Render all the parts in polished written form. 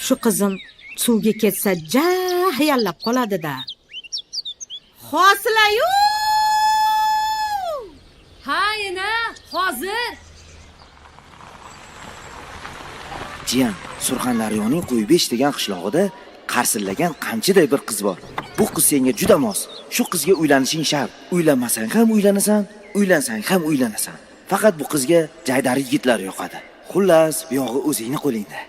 Shu qizim suvga ketsa hayallab qoladi-da. Hosila-yu! Ha, ena, hozir. Jiyan, Surxondaryoning Qo'ybesh degan qishlog'ida qarsillagan qamchiday bir qiz bor. Bu qiz senga juda mos. Shu qizga uylanishing shart. Uylanmasang ham uylanasan, uylansang ham uylanasan. Faqat bu qizga jaydar yigitlar yoqadi. Xullas, bu yog'i o'zingning qo'lingda.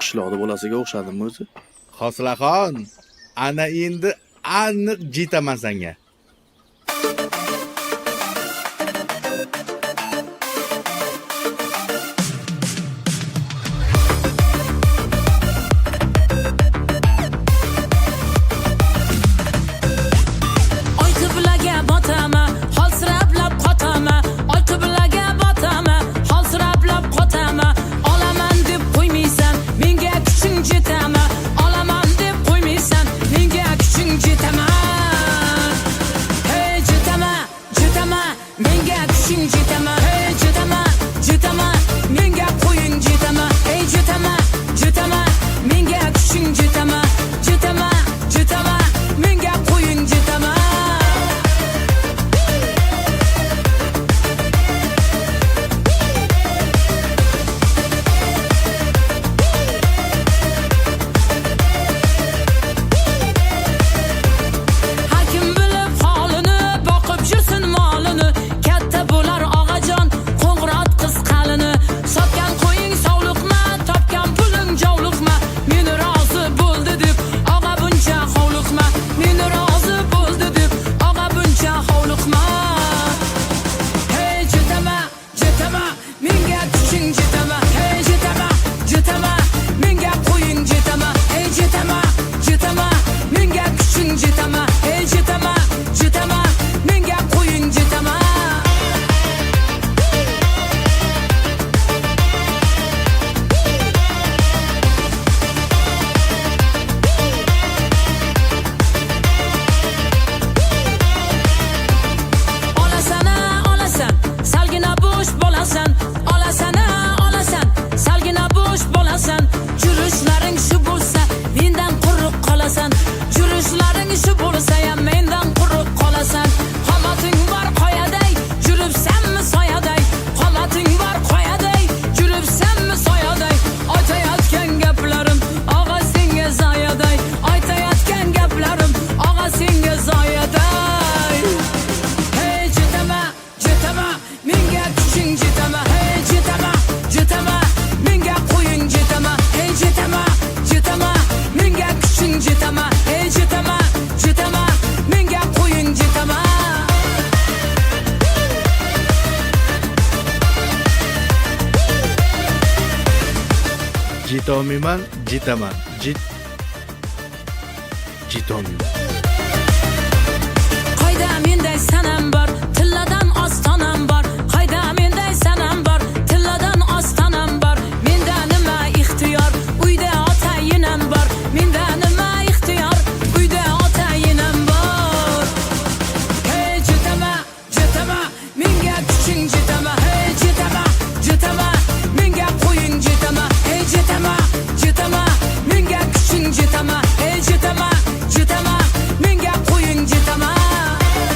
Qishloqda bolasiga o'xshadimmi o'zi? Hosilaxon, ana endi aniq jetaman senga. Jitomiman, jitaman. Jitomiman.